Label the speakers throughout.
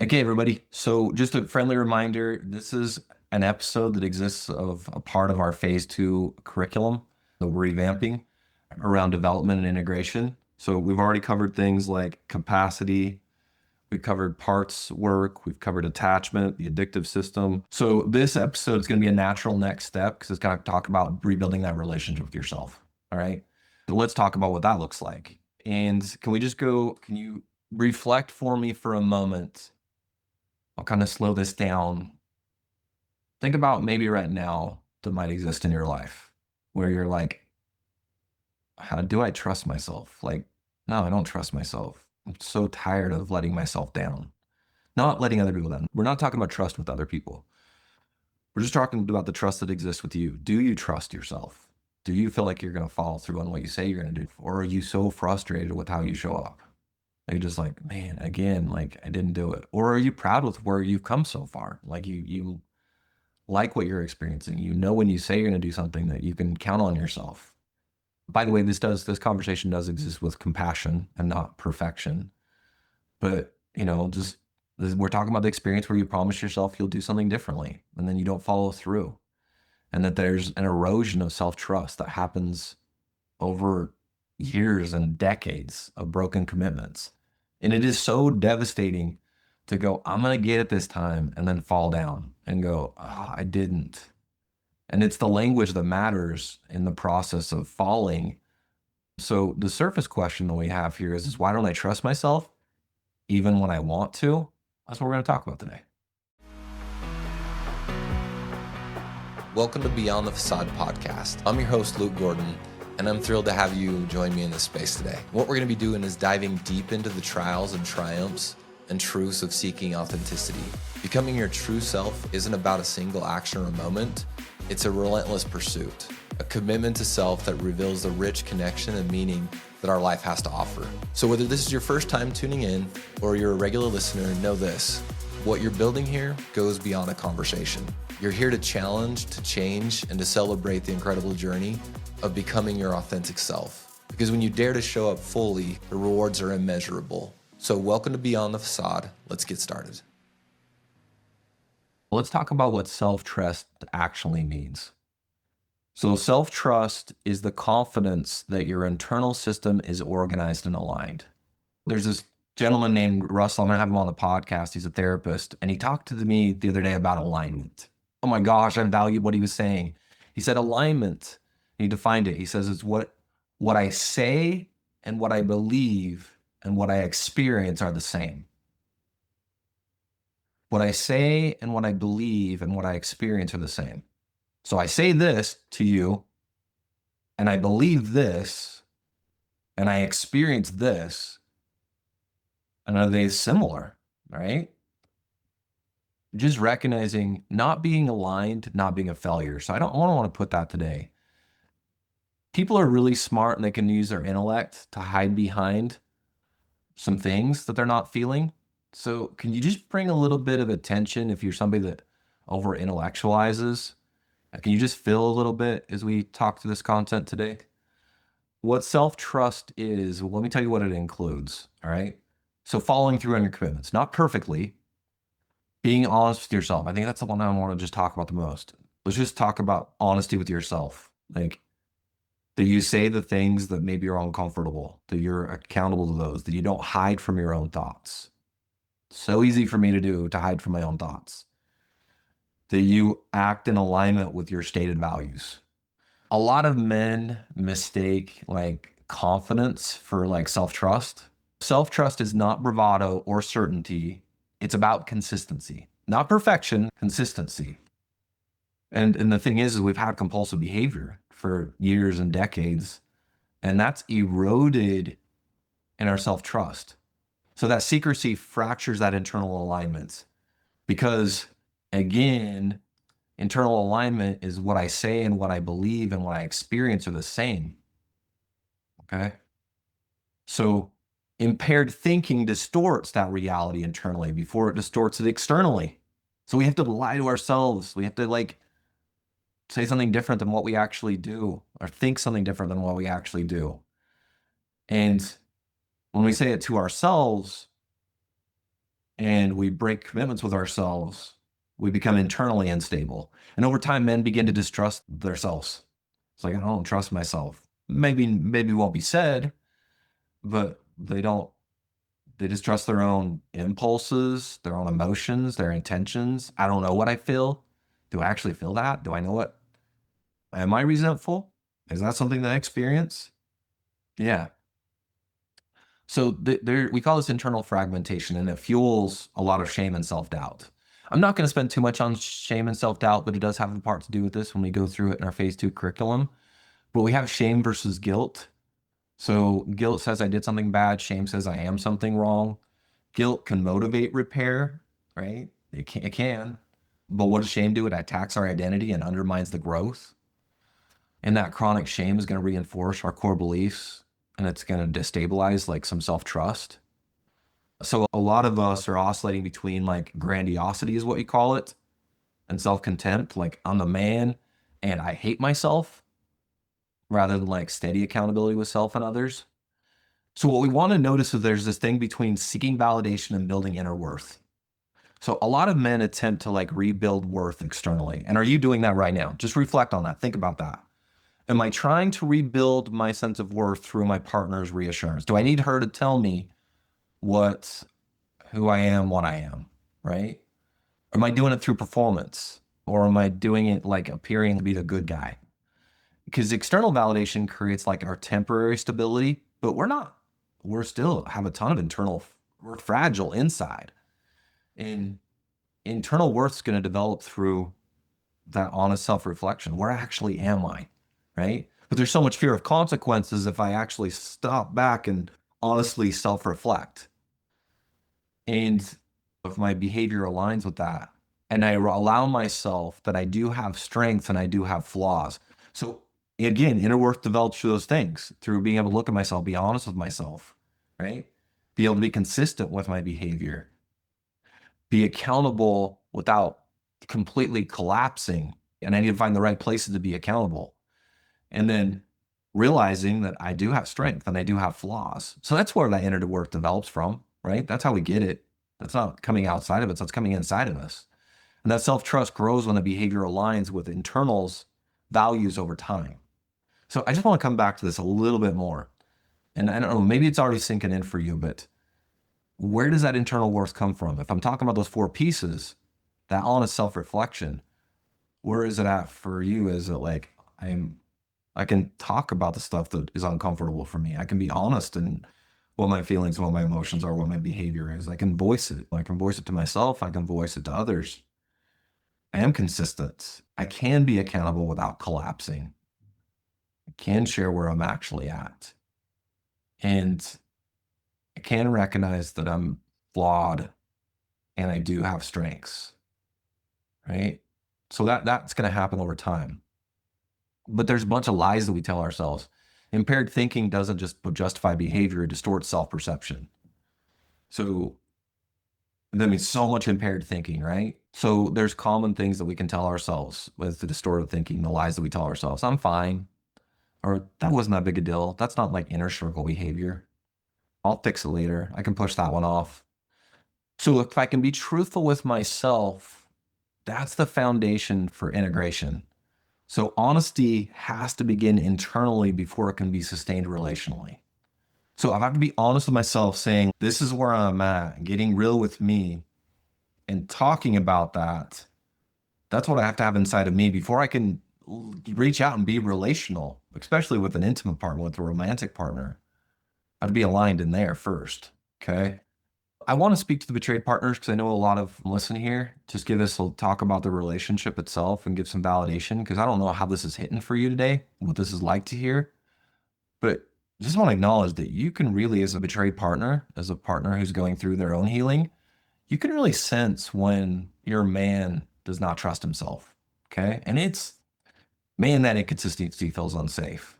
Speaker 1: Okay, everybody. So just a friendly reminder, this is an episode that exists of a part of our phase 2 curriculum that we're revamping around development and integration. So we've already covered things like capacity, we've covered parts work, we've covered attachment, the addictive system. So this episode is going to be a natural next step because it's going to talk about rebuilding that relationship with yourself. All right. So let's talk about what that looks like. And can you reflect for me for a moment? I'll kind of slow this down. Think about maybe right now that might exist in your life where you're like, how do I trust myself? Like, no, I don't trust myself. I'm so tired of letting myself down, not letting other people down. We're not talking about trust with other people. We're just talking about the trust that exists with you. Do you trust yourself? Do you feel like you're going to follow through on what you say you're going to do? Or are you so frustrated with how you show up? Are you just like, man, again, like I didn't do it? Or are you proud with where you've come so far? Like you like what you're experiencing. You know, when you say you're going to do something that you can count on yourself. By the way, this conversation does exist with compassion and not perfection. But, we're talking about the experience where you promise yourself you'll do something differently and then you don't follow through. And that there's an erosion of self-trust that happens over years and decades of broken commitments. And it is so devastating to go, I'm going to get it this time, and then fall down and go, oh, I didn't. And it's the language that matters in the process of falling. So the surface question that we have here is why don't I trust myself even when I want to? That's what we're going to talk about today. Welcome to Beyond the Facade podcast. I'm your host, Luke Gordon, and I'm thrilled to have you join me in this space today. What we're going to be doing is diving deep into the trials and triumphs and truths of seeking authenticity. Becoming your true self isn't about a single action or moment. It's a relentless pursuit, a commitment to self that reveals the rich connection and meaning that our life has to offer. So whether this is your first time tuning in or you're a regular listener, know this: what you're building here goes beyond a conversation. You're here to challenge, to change, and to celebrate the incredible journey of becoming your authentic self. Because when you dare to show up fully, the rewards are immeasurable. So welcome to Beyond the Facade. Let's get started. Let's talk about what self-trust actually means. So self-trust is the confidence that your internal system is organized and aligned. There's this gentleman named Russell. I'm going to have him on the podcast. He's a therapist. And he talked to me the other day about alignment. Oh my gosh, I valued what he was saying. He said alignment, he defined it. He says it's what I say and what I believe and what I experience are the same. What I say and what I believe and what I experience are the same. So I say this to you, and I believe this, and I experience this, and are they similar, right? Just recognizing not being aligned, not being a failure. So I don't want to put that today. People are really smart and they can use their intellect to hide behind some things that they're not feeling. So can you just bring a little bit of attention if you're somebody that over intellectualizes? Can you just feel a little bit as we talk to this content today? What self-trust is, well, let me tell you what it includes, all right? So following through on your commitments, not perfectly, being honest with yourself. I think that's the one I want to just talk about the most. Let's just talk about honesty with yourself. Like, that you say the things that maybe are uncomfortable, that you're accountable to those, that you don't hide from your own thoughts. So easy for me to do, to hide from my own thoughts. That you act in alignment with your stated values. A lot of men mistake like confidence for like self-trust. Self-trust is not bravado or certainty. It's about consistency, not perfection, consistency. And the thing is we've had compulsive behavior for years and decades, and that's eroded in our self-trust. So that secrecy fractures that internal alignment because, again, internal alignment is what I say and what I believe and what I experience are the same. Okay? So impaired thinking distorts that reality internally before it distorts it externally. So we have to lie to ourselves. We have to like say something different than what we actually do, or think something different than what we actually do. And when we say it to ourselves, and we break commitments with ourselves, we become internally unstable. And over time, men begin to distrust themselves. It's like, I don't trust myself. Maybe won't be said, but they distrust their own impulses, their own emotions, their intentions. I don't know what I feel. Do I actually feel that? Do I know what? Am I resentful? Is that something that I experience? Yeah. So we call this internal fragmentation, and it fuels a lot of shame and self-doubt. I'm not going to spend too much on shame and self-doubt, but it does have a part to do with this when we go through it in our phase 2 curriculum. But we have shame versus guilt. So guilt says I did something bad. Shame says I am something wrong. Guilt can motivate repair, right? It can. But what does shame do? It attacks our identity and undermines the growth. And that chronic shame is going to reinforce our core beliefs, and it's going to destabilize like some self-trust. So a lot of us are oscillating between like grandiosity is what you call it, and self-contempt, like I'm the man and I hate myself, rather than like steady accountability with self and others. So what we want to notice is there's this thing between seeking validation and building inner worth. So a lot of men attempt to like rebuild worth externally. And are you doing that right now? Just reflect on that. Think about that. Am I trying to rebuild my sense of worth through my partner's reassurance? Do I need her to tell me who I am, what I am, right? Am I doing it through performance, or am I doing it like appearing to be the good guy? Because external validation creates like our temporary stability, but we're not. We're still have a ton of we're fragile inside. And internal worth's going to develop through that honest self-reflection. Where actually am I? Right? But there's so much fear of consequences if I actually stop back and honestly self-reflect. And if my behavior aligns with that, and I allow myself that I do have strengths and I do have flaws. So again, inner worth develops through those things, through being able to look at myself, be honest with myself, right? Be able to be consistent with my behavior, be accountable without completely collapsing. And I need to find the right places to be accountable. And then realizing that I do have strength and I do have flaws. So that's where that inner worth develops from, right? That's how we get it. That's not coming outside of us, that's coming inside of us. And that self-trust grows when the behavior aligns with internals values over time. So I just want to come back to this a little bit more. And I don't know, maybe it's already sinking in for you, but where does that internal worth come from? If I'm talking about those 4 pieces, that honest self-reflection, where is it at for you? Is it like I can talk about the stuff that is uncomfortable for me. I can be honest in what my feelings, what my emotions are, what my behavior is. I can voice it. I can voice it to myself. I can voice it to others. I am consistent. I can be accountable without collapsing. I can share where I'm actually at. And I can recognize that I'm flawed and I do have strengths, right? So that's going to happen over time. But there's a bunch of lies that we tell ourselves. Impaired thinking doesn't just justify behavior, it distorts self-perception. So that means so much impaired thinking, right? So there's common things that we can tell ourselves with the distorted thinking, the lies that we tell ourselves. I'm fine. Or that wasn't that big a deal. That's not like inner circle behavior. I'll fix it later. I can push that one off. So if I can be truthful with myself, that's the foundation for integration. So honesty has to begin internally before it can be sustained relationally. So I have to be honest with myself, saying, this is where I'm at, getting real with me and talking about that. That's what I have to have inside of me before I can reach out and be relational, especially with an intimate partner, with a romantic partner. I'd be aligned in there first. Okay. I want to speak to the betrayed partners because I know a lot of them listen here. Just give us a talk about the relationship itself and give some validation, because I don't know how this is hitting for you today, what this is like to hear. But just want to acknowledge that you can really, as a betrayed partner, as a partner who's going through their own healing, you can really sense when your man does not trust himself. Okay. And it's, man, that inconsistency feels unsafe,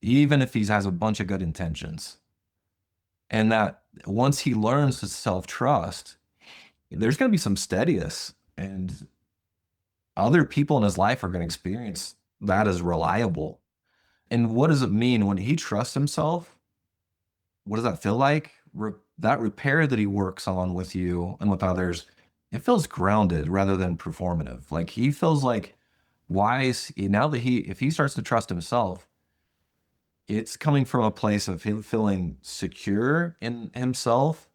Speaker 1: even if he has a bunch of good intentions. And that once he learns to self-trust, there's going to be some steadiness, and other people in his life are going to experience that as reliable. And what does it mean when he trusts himself? What does that feel like? that repair that he works on with you and with others, it feels grounded rather than performative. Like he feels like wise now that if he starts to trust himself, it's coming from a place of him feeling secure in himself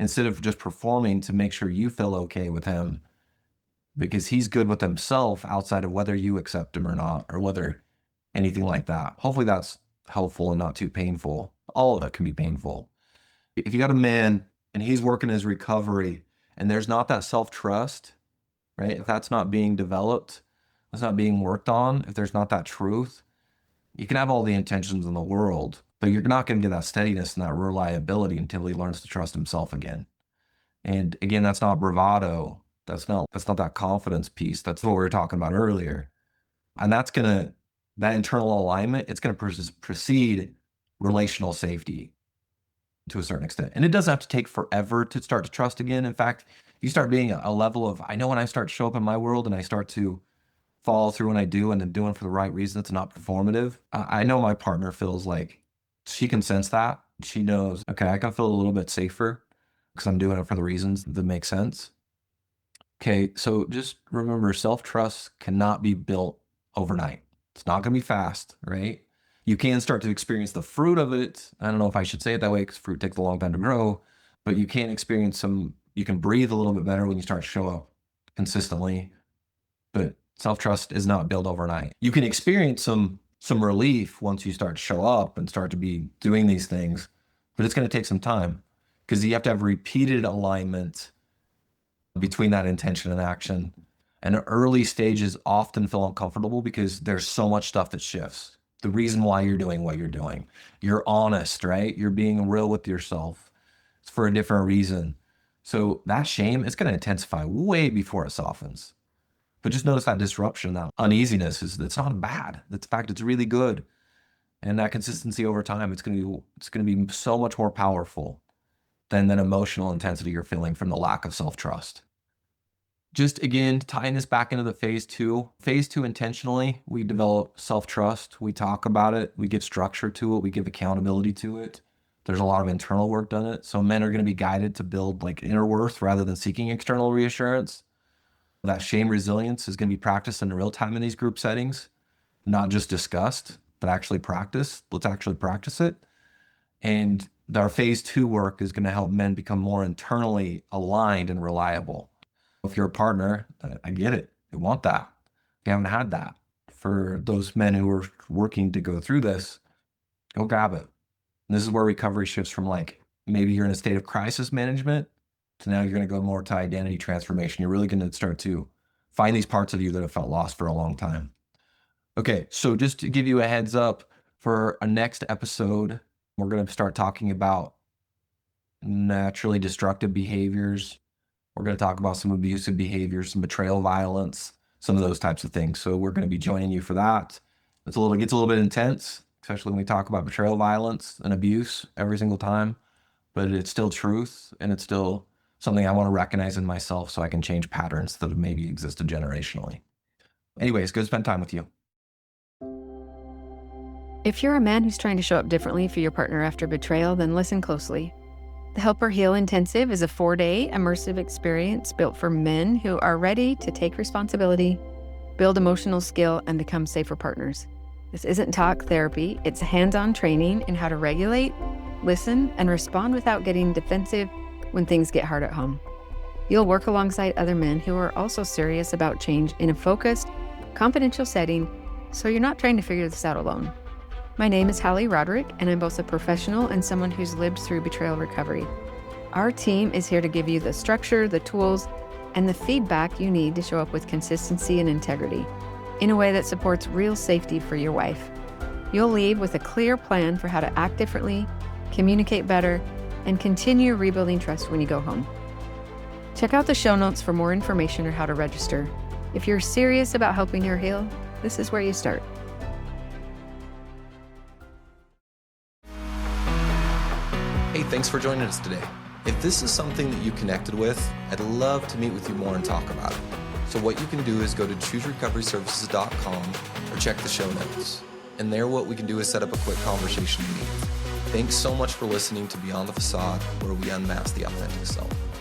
Speaker 1: instead of just performing to make sure you feel okay with him because he's good with himself outside of whether you accept him or not, or whether anything like that. Hopefully that's helpful and not too painful. All of it can be painful. If you got a man and he's working his recovery and there's not that self-trust, right? If that's not being developed, it's not being worked on, if there's not that truth, you can have all the intentions in the world, but you're not going to get that steadiness and that reliability until he learns to trust himself again. And again, that's not bravado. That's not that confidence piece. That's what we were talking about earlier. And that internal alignment, it's going to precede relational safety to a certain extent. And it doesn't have to take forever to start to trust again. In fact, you start being a level of, I know when I start to show up in my world and I start to follow through when I do and I'm doing for the right reason, it's not performative. I know my partner feels like she can sense that. She knows, okay, I can feel a little bit safer because I'm doing it for the reasons that make sense. Okay, so just remember, self-trust cannot be built overnight. It's not going to be fast, right? You can start to experience the fruit of it. I don't know if I should say it that way because fruit takes a long time to grow, but you can experience you can breathe a little bit better when you start to show up consistently. But self-trust is not built overnight. You can experience some relief once you start to show up and start to be doing these things, but it's going to take some time because you have to have repeated alignment between that intention and action. And early stages often feel uncomfortable because there's so much stuff that shifts. The reason why you're doing what you're doing. You're honest, right? You're being real with yourself. It's for a different reason. So that shame is going to intensify way before it softens. But just notice that disruption, that uneasiness it's not bad. In fact, it's really good. And that consistency over time, it's going to be so much more powerful than that emotional intensity you're feeling from the lack of self-trust. Just again, tying this back into the phase two. Phase two, intentionally, we develop self-trust. We talk about it. We give structure to it. We give accountability to it. There's a lot of internal work done it. So men are going to be guided to build like inner worth rather than seeking external reassurance. That shame resilience is going to be practiced in real time in these group settings, not just discussed, but actually practiced. Let's actually practice it. And our phase two work is going to help men become more internally aligned and reliable. If you're a partner, I get it. They want that. You haven't had that. For those men who are working to go through this, go grab it. And this is where recovery shifts from like, maybe you're in a state of crisis management to now you're going to go more to identity transformation. You're really going to start to find these parts of you that have felt lost for a long time. Okay, so just to give you a heads up for a next episode, we're going to start talking about naturally destructive behaviors. We're going to talk about some abusive behaviors, some betrayal violence, some of those types of things. So we're going to be joining you for that. It gets a little bit intense, especially when we talk about betrayal violence and abuse every single time, but it's still truth and it's still something I want to recognize in myself so I can change patterns that have maybe existed generationally. Anyways, good to spend time with you.
Speaker 2: If you're a man who's trying to show up differently for your partner after betrayal, then listen closely. The Help or Heal Intensive is a 4-day immersive experience built for men who are ready to take responsibility, build emotional skill, and become safer partners. This isn't talk therapy, it's hands-on training in how to regulate, listen, and respond without getting defensive when things get hard at home. You'll work alongside other men who are also serious about change in a focused, confidential setting, so you're not trying to figure this out alone. My name is Hallie Roderick, and I'm both a professional and someone who's lived through betrayal recovery. Our team is here to give you the structure, the tools, and the feedback you need to show up with consistency and integrity in a way that supports real safety for your wife. You'll leave with a clear plan for how to act differently, communicate better, and continue rebuilding trust when you go home. Check out the show notes for more information or how to register. If you're serious about helping her heal, this is where you start.
Speaker 1: Hey, thanks for joining us today. If this is something that you connected with, I'd love to meet with you more and talk about it. So what you can do is go to chooserecoveryservices.com or check the show notes. And there what we can do is set up a quick conversation to meet. Thanks so much for listening to Beyond the Facade, where we unmask the authentic self.